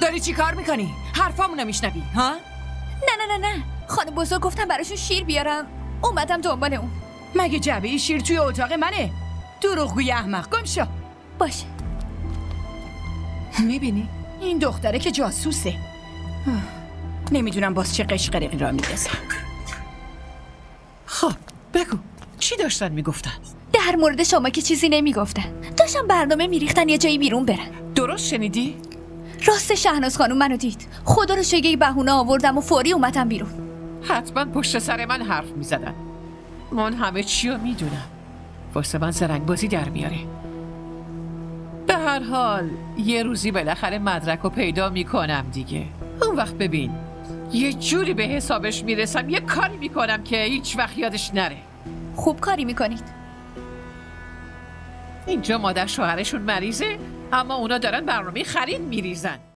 داری چی کار میکنی؟ حرفامونو میشنوی ها؟ نه خانم بزرگ گفتم براشون شیر بیارم، اومدم دنبال اون. مگه جعبه شیر توی اتاق منه؟ دروغگوی احمق، گم شو. باشه. میبینی؟ این دختره که جاسوسه. نمیدونم باز چه قشقرقی را میرسه. خب بگو چی داشتن میگفتن؟ در مورد شما که چیزی نمیگفتن، داشتم برنامه میریختن یه جایی بیرون برن. درست شنیدی؟ راست شهناز خانم منو دید، خدا رو شگه یه بهونه آوردم و فوری اومدم بیرون. حتما پشت سر من حرف میزدن. من همه چی رو میدونم. واسه من زرنگ بازی در میاره. به هر حال یه روزی بالاخره مدرک رو پیدا میکنم دیگه. اون وقت ببین یه جوری به حسابش میرسم، یه کاری میکنم که هیچ وقت یادش نره. خوب کاری میکنید. اینجا مادر شوهرشون مریضه، اما اونا دارن برنامه خرید میریزن.